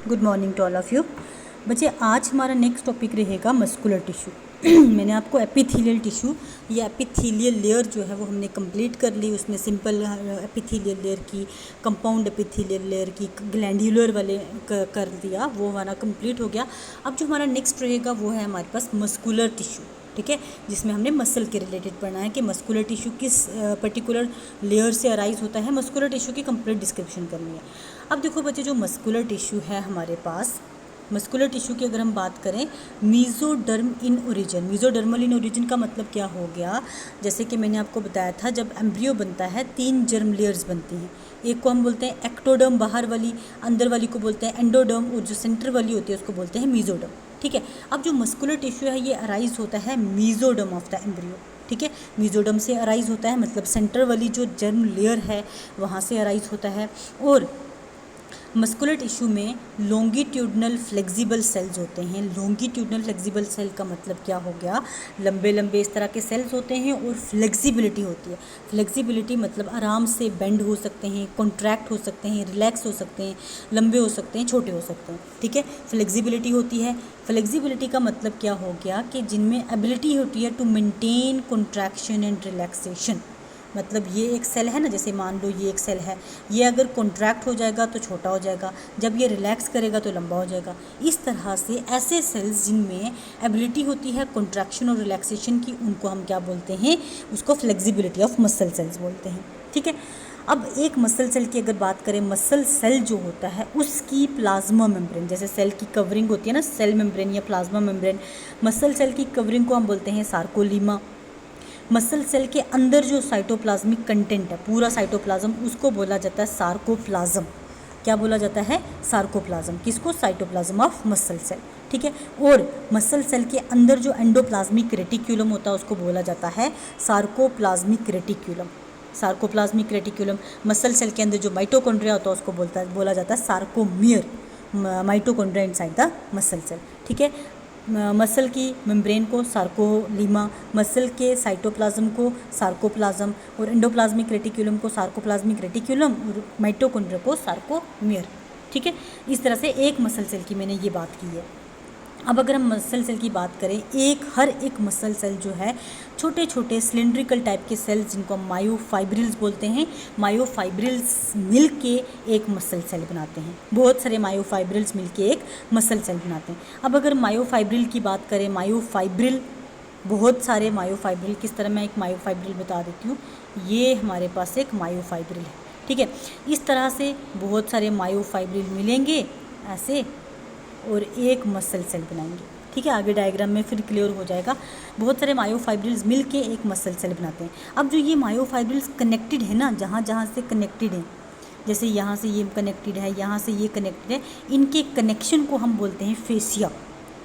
Good morning to all of you. बच्चे आज हमारा नेक्स्ट टॉपिक रहेगा मस्कुलर टिश्यू। मैंने आपको एपिथेलियल टिश्यू या एपिथेलियल लेयर जो है वो हमने कंप्लीट कर ली। उसमें सिंपल एपिथेलियल लेयर की, कंपाउंड एपिथेलियल लेयर की, ग्लैंडुलर वाले कर दिया, वो हमारा कंप्लीट हो गया। अब जो हमारा नेक्स्ट रहेगा वो है हमारे पास मस्कुलर टिश्यू, ठीक है, जिसमें हमने मसल के रिलेटेड पढ़ना है कि मस्कुलर टिश्यू किस पर्टिकुलर लेयर से अराइज होता है। मस्कुलर टिश्यू की कंप्लीट डिस्क्रिप्शन करनी है। अब देखो बच्चे, जो मस्कुलर टिश्यू है हमारे पास, मस्कुलर टिश्यू की अगर हम बात करें, mesoderm in origin. Mesodermal in origin का मतलब क्या हो गया? जैसे कि मैंने आपको बताया था, जब एम्ब्रियो बनता है 3 जर्म लेयर्स बनती हैं। एक को हम बोलते हैं एक्टोडर्म, बाहर वाली, अंदर वाली को बोलते हैं एंडोडर्म, और जो सेंटर वाली होती है उसको बोलते हैं मीज़ोडर्म, ठीक है। अब जो मस्कुलर टिश्यू है ये अराइज होता है मीज़ोडर्म ऑफ द एम्ब्रियो, ठीक है। मीज़ोडर्म से अराइज होता है, मतलब सेंटर वाली जो जर्म लेयर है वहाँ से अराइज होता है। और मस्कुलर टिश्यू में लॉन्गिट्यूडनल फ्लेक्सिबल सेल्स होते हैं। लॉन्गिट्यूडनल फ्लेक्सिबल सेल का मतलब क्या हो गया? लंबे लंबे इस तरह के सेल्स होते हैं और फ्लेक्सिबिलिटी होती है। फ्लेक्सिबिलिटी मतलब आराम से बेंड हो सकते हैं, कॉन्ट्रैक्ट हो सकते हैं, रिलैक्स हो सकते हैं, लंबे हो सकते हैं, छोटे हो सकते हैं, ठीक है। फ्लेक्सिबिलिटी होती है। फ्लेक्सिबिलिटी का मतलब क्या हो गया कि जिनमें एबिलिटी होती है to maintain contraction and relaxation. मतलब ये एक सेल है ना, जैसे मान लो ये एक सेल है, ये अगर कॉन्ट्रैक्ट हो जाएगा तो छोटा हो जाएगा, जब ये रिलैक्स करेगा तो लंबा हो जाएगा। इस तरह से ऐसे सेल्स जिनमें एबिलिटी होती है कॉन्ट्रैक्शन और रिलैक्सेशन की, उनको हम क्या बोलते हैं? उसको फ्लेक्सिबिलिटी ऑफ मसल सेल्स बोलते हैं, ठीक है। अब एक मसल सेल की अगर बात करें, मसल सेल जो होता है उसकी प्लाज्मा मेम्ब्रेन, जैसे सेल की कवरिंग होती है ना, सेल मेम्ब्रेन या प्लाज्मा मेम्ब्रेन, मसल सेल की कवरिंग को हम बोलते हैं सार्कोलीमा। मसल सेल के अंदर जो साइटोप्लाज्मिक कंटेंट है, पूरा साइटोप्लाज्म, उसको बोला जाता है सार्कोप्लाज्म। क्या बोला जाता है? सार्कोप्लाज्म। किसको? साइटोप्लाज्म ऑफ मसल सेल, ठीक है। और मसल सेल के अंदर जो एंडोप्लाज्मिक रेटिक्यूलम होता है उसको बोला जाता है sarcoplasmic reticulum. Sarcoplasmic reticulum. Muscle cell के अंदर जो माइटोकॉन्ड्रिया होता है उसको बोला जाता है sarcomere. Mitochondria inside the muscle cell, ठीक है। मसल की मेम्ब्रेन को सार्कोलीमा, मसल के साइटोप्लाज्म को सार्कोप्लाज्म, और एंडोप्लाज्मिक रेटिक्यूलम को सार्कोप्लाज्मिक रेटिक्यूलम, और माइटोकॉन्ड्रिया को सार्कोमियर, ठीक है। इस तरह से एक मसल सेल की मैंने ये बात की है। अब अगर हम मसल सेल की बात करें, हर एक मसल सेल जो है छोटे छोटे सिलिंड्रिकल टाइप के सेल्स, जिनको हम मायोफाइब्रिल्स बोलते हैं, मायोफाइब्रिल्स मिल के एक मसल सेल बनाते हैं। बहुत सारे मायोफाइब्रिल्स मिल के एक मसल सेल बनाते हैं। अब अगर मायोफाइब्रिल की बात करें, मायोफाइब्रिल, बहुत सारे मायोफाइब्रिल, किस तरह मैं एक मायोफाइब्रिल बता देती हूँ। ये हमारे पास एक मायोफाइब्रिल है, ठीक है। इस तरह से बहुत सारे मायोफाइब्रिल मिलेंगे ऐसे और एक मसल सेल बनाएंगे, ठीक है। आगे डायग्राम में फिर क्लियर हो जाएगा। बहुत सारे मायोफाइब्रिल्स मिल के एक मसल सेल बनाते हैं। अब जो ये मायोफाइब्रिल्स कनेक्टेड है ना, जहाँ जहाँ से कनेक्टेड हैं, जैसे यहाँ से ये कनेक्टेड है, यहाँ से ये कनेक्टेड है, इनके कनेक्शन को हम बोलते हैं फेसिया।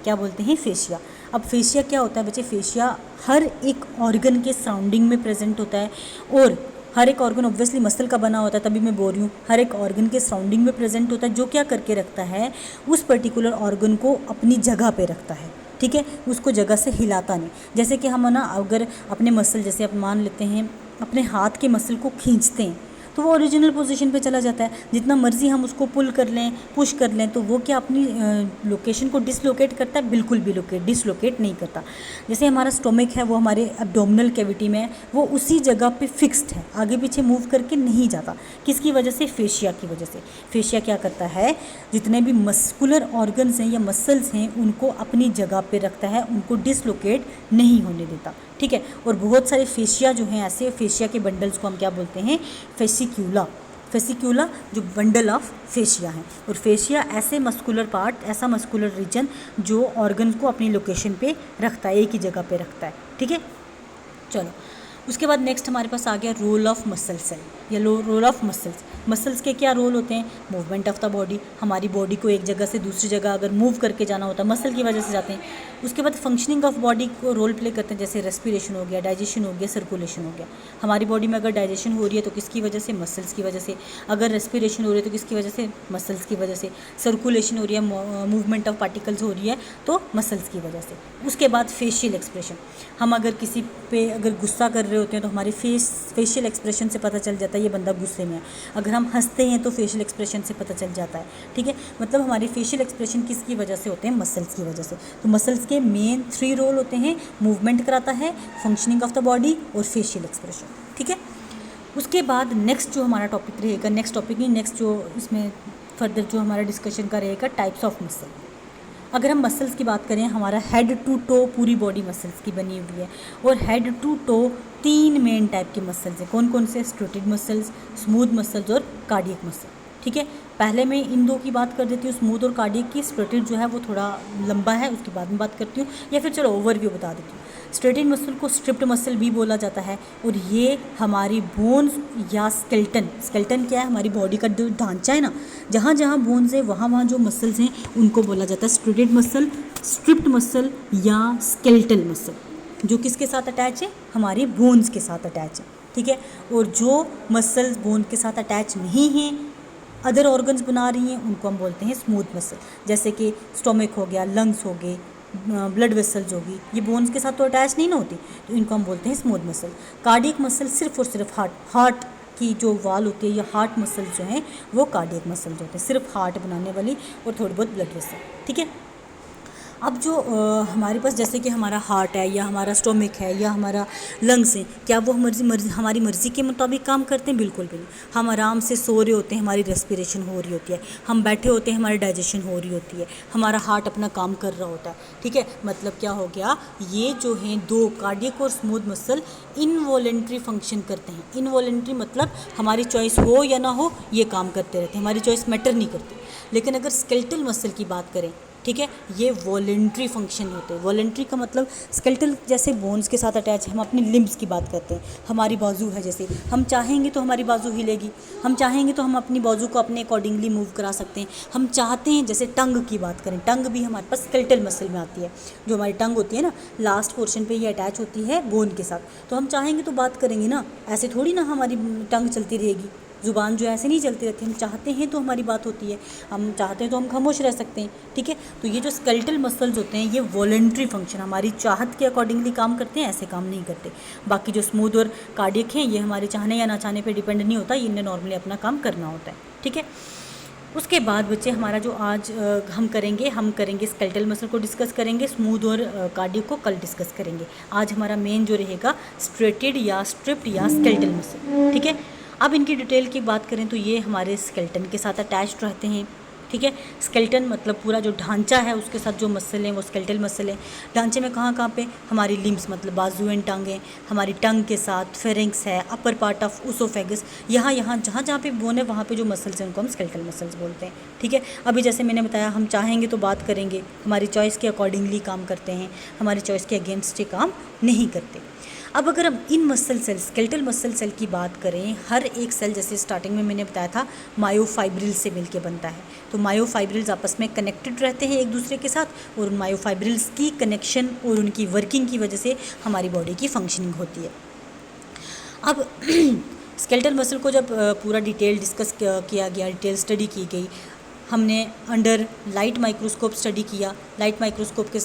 क्या बोलते हैं? फेसिया। अब फेसिया क्या होता है बच्चे? फेसिया हर एक ऑर्गन के सराउंडिंग में प्रेजेंट होता है, और हर एक ऑर्गन ऑब्वियसली मसल का बना होता है, तभी मैं बोल रही हूँ, हर एक ऑर्गन के सराउंडिंग में प्रेजेंट होता है, जो क्या करके रखता है? उस पर्टिकुलर ऑर्गन को अपनी जगह पे रखता है, ठीक है। उसको जगह से हिलाता नहीं। जैसे कि हम ना, अगर अपने मसल, जैसे आप मान लेते हैं अपने हाथ के मसल को खींचते हैं तो वो ओरिजिनल पोजीशन पे चला जाता है। जितना मर्जी हम उसको पुल कर लें, पुश कर लें, तो वो क्या अपनी लोकेशन को डिसलोकेट करता है? बिल्कुल भी डिसलोकेट नहीं करता। जैसे हमारा स्टोमिक है, वो हमारे एब्डोमिनल कैविटी में है, वो उसी जगह पे फिक्स्ड है, आगे पीछे मूव करके नहीं जाता। किसकी वजह से? फेशिया की वजह से। फेशिया क्या करता है? जितने भी मस्कुलर ऑर्गन्स हैं या मसल्स हैं उनको अपनी जगह पे रखता है, उनको डिसलोकेट नहीं होने देता, ठीक है। और बहुत सारे फेशिया जो हैं, ऐसे फेशिया के बंडल्स को हम क्या बोलते हैं? फेसिक्यूला। फेसिक्यूला जो बंडल ऑफ फेशिया हैं। और फेशिया ऐसे मस्कुलर पार्ट, ऐसा मस्कुलर रीजन जो ऑर्गन को अपनी लोकेशन पे रखता है, एक ही जगह पे रखता है, ठीक है। चलो, उसके बाद नेक्स्ट हमारे पास आ गया रोल ऑफ मसल सेल या रोल ऑफ मसल्स। मसल्स के क्या रोल होते हैं? Movement of the body. हमारी बॉडी को एक जगह से दूसरी जगह अगर मूव करके जाना होता है, मसल की वजह से जाते हैं। उसके बाद फंक्शनिंग ऑफ बॉडी को रोल प्ले करते हैं, जैसे रेस्पिरेशन हो गया, डाइजेशन हो गया, सर्कुलेशन हो गया। हमारी बॉडी में अगर डाइजेशन हो रही है तो किसकी वजह से? मसल्स की वजह से। अगर रेस्पिरेशन हो रही है तो किसकी वजह से? मसल्स की वजह से। सर्कुलेशन हो रही है, मूवमेंट ऑफ पार्टिकल्स हो रही है तो मसल्स की वजह से। उसके बाद फेशियल एक्सप्रेशन। हम अगर किसी पे अगर गुस्सा कर रहे होते हैं तो हमारे फेशियल एक्सप्रेशन से पता चल जाता है है ये बंदा गुस्से में है। अगर हम हंसते हैं तो फेशियल एक्सप्रेशन से पता चल जाता है, ठीक है। मतलब हमारे फेशियल एक्सप्रेशन किसकी वजह से होते हैं, मसल्स की वजह से। तो मसल्स के मेन 3 रोल होते हैं, मूवमेंट कराता है, फंक्शनिंग ऑफ द बॉडी और फेशियल एक्सप्रेशन, ठीक है। उसके बाद नेक्स्ट जो हमारा टॉपिक रहेगा, नेक्स्ट जो इसमें फर्दर जो हमारा डिस्कशन का रहेगा, टाइप्स ऑफ मसल। अगर हम मसल्स की बात करें, हमारा हेड टू टो पूरी बॉडी मसल्स की बनी हुई है, और head to toe 3 main type के मसल्स हैं। कौन कौन से, स्ट्रेटेड मसल्स, स्मूथ मसल्स और कार्डियक मसल, ठीक है। पहले मैं इन 2 की बात कर देती हूँ, स्मूथ और कार्डियक की। स्ट्रेटेड जो है वो थोड़ा लंबा है, उसके बाद में बात करती हूँ, या फिर चलो ओवरव्यू बता देती हूँ। स्ट्रेटेड मसल को स्ट्रिप्ड मसल भी बोला जाता है, और ये हमारी बोन्स या स्केल्टन क्या है, हमारी बॉडी का जो ढांचा है ना, जहाँ जहाँ बोन्स है वहाँ वहाँ जो मसल्स हैं उनको बोला जाता है स्ट्रेटेड मसल, स्ट्रिप्ड मसल या स्केल्टल मसल, जो किसके साथ अटैच है, हमारी बोन्स के साथ अटैच है, ठीक है। और जो मसल्स बोन के साथ अटैच नहीं हैं, अदर ऑर्गन्स बना रही हैं, उनको हम बोलते हैं स्मूथ मसल। जैसे कि स्टोमक हो गया, लंग्स हो गए, ब्लड वेसल्स होगी, ये बोन्स के साथ तो अटैच नहीं ना होती, तो इनको हम बोलते हैं स्मूथ मसल। कार्डियक मसल सिर्फ और सिर्फ हार्ट की जो वाल होती है या हार्ट मसल्स जो हैं वो कार्डियक मसल्स होते हैं, सिर्फ हार्ट बनाने वाली और थोड़ी बहुत ब्लड वेसल, ठीक है। अब जो हमारे पास जैसे कि हमारा हार्ट है या हमारा स्टोमक है या हमारा लंग्स है, क्या वो हमारी मर्ज़ी के मुताबिक काम करते हैं? बिल्कुल भी नहीं। हम आराम से सो रहे होते हैं, हमारी रेस्पिरेशन हो रही होती है, हम बैठे होते हैं, हमारी डाइजेशन हो रही होती है, हमारा हार्ट अपना काम कर रहा होता है, ठीक है। मतलब क्या हो गया, ये जो हैं 2 कार्डियक और स्मूथ मसल इनवॉलेंट्री फंक्शन करते हैं। इनवॉलेंट्री मतलब हमारी चॉइस हो या ना हो ये काम करते रहते हैं, हमारी चॉइस मैटर नहीं करती। लेकिन अगर स्केलेटल मसल की बात करें, ठीक है, ये वॉलेंट्री फंक्शन होते हैं। वॉलेंट्री का मतलब स्केलेटल जैसे बोन्स के साथ अटैच, हम अपनी लिम्ब्स की बात करते हैं, हमारी बाजू है, जैसे हम चाहेंगे तो हमारी बाजू हिलेगी, हम चाहेंगे तो हम अपनी बाजू को अपने अकॉर्डिंगली मूव करा सकते हैं। हम चाहते हैं, जैसे टंग की बात करें, टंग भी हमारे पास स्केलेटल मसल में आती है। जो हमारी टंग होती है ना, लास्ट पोर्शन पे ये अटैच होती है बोन के साथ, तो हम चाहेंगे तो बात करेंगे ना, ऐसे थोड़ी ना हमारी टंग चलती रहेगी, ज़ुबान जो ऐसे नहीं चलती रहती। हम चाहते हैं तो हमारी बात होती है, हम चाहते हैं तो हम खामोश रह सकते हैं, ठीक है। तो ये जो स्केलेटल मसल्स होते हैं ये वॉलेंट्री फंक्शन, हमारी चाहत के अकॉर्डिंगली काम करते हैं, ऐसे काम नहीं करते। बाकी जो स्मूथ और कार्डियक हैं ये हमारे चाहने या ना चाहने पे डिपेंड नहीं होता, इन्हें नॉर्मली अपना काम करना होता है, ठीक है। उसके बाद बच्चे हमारा जो आज हम करेंगे स्केलेटल मसल को डिस्कस करेंगे, स्मूथ और कार्डियक को कल डिस्कस करेंगे। आज हमारा मेन जो रहेगा स्ट्रेटेड या स्ट्रिप्ड या स्केलेटल मसल, ठीक है। अब इनकी डिटेल की बात करें तो ये हमारे स्केलेटन के साथ अटैच्ड रहते हैं, ठीक है। स्केलेटन मतलब पूरा जो ढांचा है उसके साथ जो मसल हैं वो स्केलेटल मसल हैं। ढांचे में कहाँ पे, हमारी लिम्स मतलब बाजू एंड टांगें, हमारी टंग के साथ फेरिंक्स है, अपर पार्ट ऑफ उसोफेगस, यहाँ जहाँ पे बोन है वहाँ पे जो मसल्स हैं उनको हम स्केलेटल मसल्स बोलते हैं, ठीक है। अभी जैसे मैंने बताया, हम चाहेंगे तो बात करेंगे, हमारी चॉइस के अकॉर्डिंगली काम करते हैं, हमारी चॉइस के अगेंस्ट ये काम नहीं करते। अब अगर हम इन muscle cell, skeletal muscle cell की बात करें, हर एक सेल जैसे स्टार्टिंग में मैंने बताया था मायोफाइब्रिल से मिलके बनता है। तो मायोफाइब्रिल्स आपस में कनेक्टेड रहते हैं एक दूसरे के साथ, और उन मायोफाइब्रिल्स की कनेक्शन और उनकी वर्किंग की वजह से हमारी बॉडी की फंक्शनिंग होती है। अब स्केलेटल मसल को जब पूरा डिटेल डिस्कस किया गया, डिटेल स्टडी की गई, हमने अंडर लाइट माइक्रोस्कोप स्टडी किया, लाइट माइक्रोस्कोप के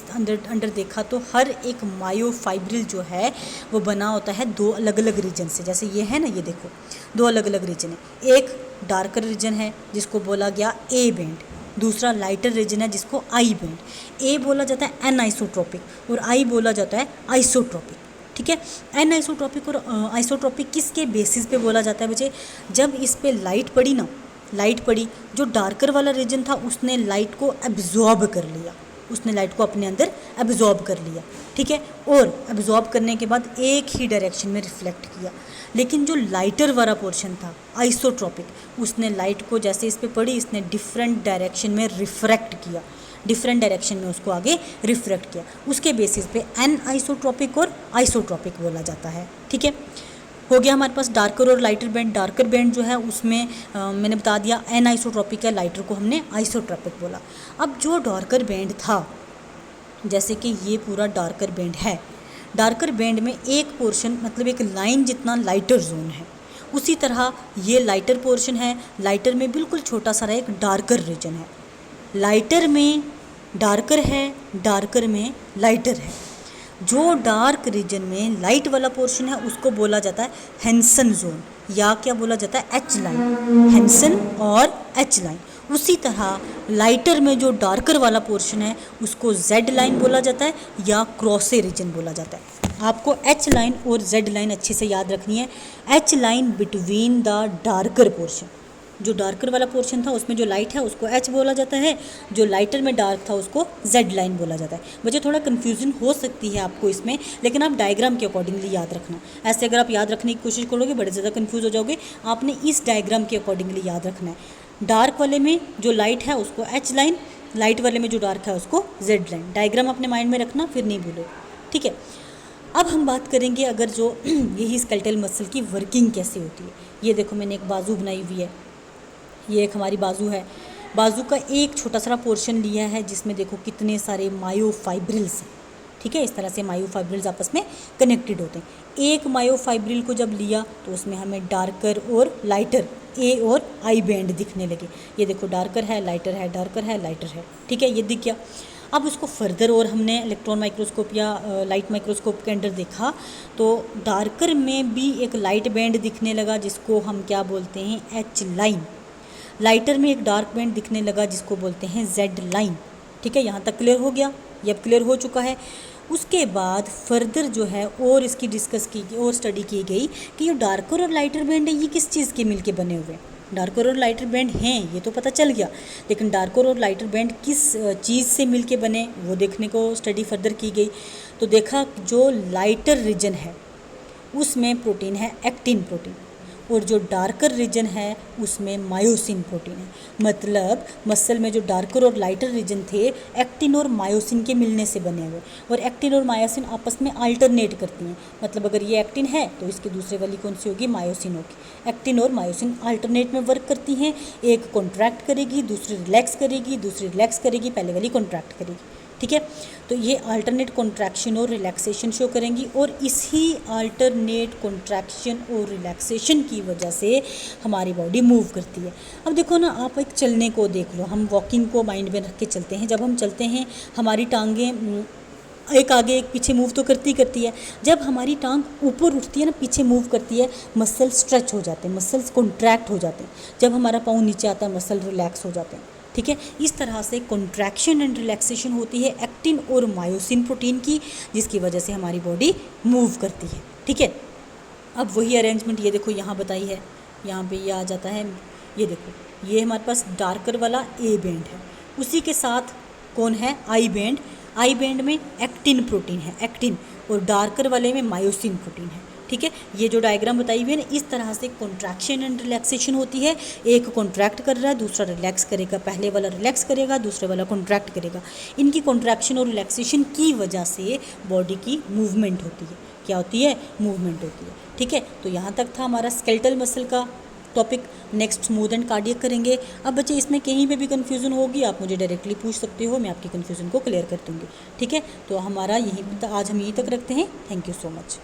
अंदर देखा तो हर एक मायोफाइब्रिल जो है वो बना होता है 2 अलग अलग रीजन से। जैसे ये है ना, ये देखो 2 अलग अलग रीजन है, एक डार्कर रीजन है जिसको बोला गया ए बैंड, दूसरा लाइटर रीजन है जिसको आई बैंड। ए बोला जाता है एनआइसोट्रोपिक और आई बोला जाता है आइसोट्रोपिक, ठीक है। एनआइसोट्रोपिक और आइसोट्रोपिक किसके बेसिस पे बोला जाता है बच्चे, जब इस पे लाइट पड़ी, जो डार्कर वाला रीजन था उसने लाइट को एब्जॉर्ब कर लिया, उसने लाइट को अपने अंदर एब्जॉर्ब कर लिया, ठीक है। और एब्जॉर्ब करने के बाद एक ही डायरेक्शन में रिफ्लेक्ट किया। लेकिन जो लाइटर वाला पोर्शन था आइसोट्रोपिक, उसने लाइट को जैसे इस पे पड़ी, इसने डिफरेंट डायरेक्शन में रिफ्रैक्ट किया, डिफरेंट डायरेक्शन में उसको आगे रिफ्रैक्ट किया। उसके बेसिस पे एन आइसोट्रोपिक और आइसोट्रोपिक बोला जाता है, ठीक है। हो गया हमारे पास डार्कर और लाइटर बैंड। डार्कर बैंड जो है उसमें मैंने बता दिया एन आइसोट्रोपिक है, लाइटर को हमने आइसोट्रोपिक बोला। अब जो डार्कर बैंड था, जैसे कि ये पूरा डार्कर बैंड है, डार्कर बैंड में एक पोर्शन मतलब एक लाइन जितना लाइटर जोन है, उसी तरह ये लाइटर पोर्शन है, लाइटर में बिल्कुल छोटा सा एक डार्कर रीजन है, लाइटर में डार्कर है, डार्कर में लाइटर है। जो डार्क रीजन में लाइट वाला पोर्शन है उसको बोला जाता है हेंसन जोन, या क्या बोला जाता है, एच लाइन, हेंसन और एच लाइन। उसी तरह लाइटर में जो डार्कर वाला पोर्शन है उसको जेड लाइन बोला जाता है या क्रॉसे रीजन बोला जाता है। आपको एच लाइन और जेड लाइन अच्छे से याद रखनी है। H line between the darker portion, जो डार्कर वाला पोर्शन था उसमें जो लाइट है उसको एच बोला जाता है, जो लाइटर में डार्क था उसको जेड लाइन बोला जाता है। मुझे थोड़ा कन्फ्यूजन हो सकती है आपको इसमें, लेकिन आप डायग्राम के अकॉर्डिंगली याद रखना। ऐसे अगर आप याद रखने की कोशिश करोगे बड़े ज़्यादा कन्फ्यूज़ हो जाओगे। आपने इस डायग्राम के अकॉर्डिंगली याद रखना है। डार्क वाले में जो लाइट है उसको एच लाइन, लाइट वाले में जो डार्क है उसको जेड लाइन। डायग्राम अपने माइंड में रखना, फिर नहीं भूलो, ठीक है। अब हम बात करेंगे अगर जो यही स्केलेटल मसल की वर्किंग कैसे होती है। ये देखो मैंने एक बाजू बनाई हुई है, ये एक हमारी बाजू है। बाजू का एक छोटा सा पोर्शन लिया है जिसमें देखो कितने सारे मायोफाइब्रिल्स हैं, ठीक है। इस तरह से मायोफाइब्रिल्स आपस में कनेक्टेड होते हैं। एक मायोफाइब्रिल को जब लिया तो उसमें हमें डार्कर और लाइटर ए और आई बैंड दिखने लगे। ये देखो डार्कर है, लाइटर है, डार्कर है, लाइटर है, ठीक है, ये दिख गया। अब उसको फर्दर और हमने इलेक्ट्रॉन माइक्रोस्कोप या लाइट माइक्रोस्कोप के अंदर देखा तो डार्कर में भी एक लाइट बैंड दिखने लगा जिसको हम क्या बोलते हैं, एच लाइन। लाइटर में एक डार्क बैंड दिखने लगा जिसको बोलते हैं जेड लाइन, ठीक है। यहाँ तक क्लियर हो गया, ये अब क्लियर हो चुका है। उसके बाद फर्दर जो है और इसकी डिस्कस की और स्टडी की गई कि ये डार्कर और लाइटर बैंड है ये किस चीज़ के मिलके बने हुए हैं। डार्कर और लाइटर बैंड हैं ये तो पता चल गया, लेकिन डार्कर और लाइटर बैंड किस चीज़ से मिलके बने वो देखने को स्टडी फर्दर की गई। तो देखा जो लाइटर रीजन है उसमें प्रोटीन है एक्टिन प्रोटीन, और जो डार्कर रीजन है उसमें मायोसिन प्रोटीन है। मतलब मसल में जो डार्कर और लाइटर रीजन थे एक्टिन और मायोसिन के मिलने से बने हुए, और एक्टिन और मायोसिन आपस में अल्टरनेट करती हैं। मतलब अगर ये एक्टिन है तो इसकी दूसरे वाली कौन सी होगी, मायोसिन होगी। एक्टिन और मायोसिन अल्टरनेट में वर्क करती हैं, एक कॉन्ट्रैक्ट करेगी, दूसरी रिलैक्स करेगी, दूसरी रिलैक्स करेगी, पहले वाली कॉन्ट्रैक्ट करेगी, ठीक है। तो ये अल्टरनेट कॉन्ट्रैक्शन और रिलैक्सेशन शो करेंगी, और इसी अल्टरनेट कॉन्ट्रैक्शन और रिलैक्सेशन की वजह से हमारी बॉडी मूव करती है। अब देखो ना, आप एक चलने को देख लो, हम वॉकिंग को माइंड में रख के चलते हैं। जब हम चलते हैं हमारी टांगें एक आगे एक पीछे मूव तो करती है। जब हमारी टांग ऊपर उठती है ना, पीछे मूव करती है, मसल स्ट्रेच हो जाते हैं, मसल्स कॉन्ट्रैक्ट हो जाते हैं। जब हमारा पाँव नीचे आता है मसल रिलैक्स हो जाते हैं, ठीक है। इस तरह से कॉन्ट्रैक्शन एंड रिलैक्सेशन होती है एक्टिन और मायोसिन प्रोटीन की, जिसकी वजह से हमारी बॉडी मूव करती है, ठीक है। अब वही अरेंजमेंट ये देखो यहाँ बताई है, यहाँ पे ये आ जाता है। ये देखो ये हमारे पास डार्कर वाला ए बैंड है, उसी के साथ कौन है, आई बैंड। आई बैंड में एक्टिन प्रोटीन है, एक्टिन, और डार्कर वाले में मायोसिन प्रोटीन है, ठीक है। ये जो डायग्राम बताई हुई है ना, इस तरह से कॉन्ट्रैक्शन एंड रिलैक्सेशन होती है। एक कॉन्ट्रैक्ट कर रहा है, दूसरा रिलैक्स करेगा, पहले वाला रिलैक्स करेगा, दूसरे वाला कॉन्ट्रैक्ट करेगा। इनकी कॉन्ट्रैक्शन और रिलैक्सेशन की वजह से बॉडी की मूवमेंट होती है। क्या होती है, मूवमेंट होती है, ठीक है। तो यहाँ तक था हमारा स्केलेटल मसल का topic. Next smooth and cardiac करेंगे। अब बच्चे इसमें कहीं पे भी कन्फ्यूज़न होगी आप मुझे डायरेक्टली पूछ सकते हो, मैं आपकी कन्फ्यूज़न को क्लियर कर दूँगी, ठीक है। तो हमारा यहीं आज हम यहीं तक रखते हैं। Thank you so much.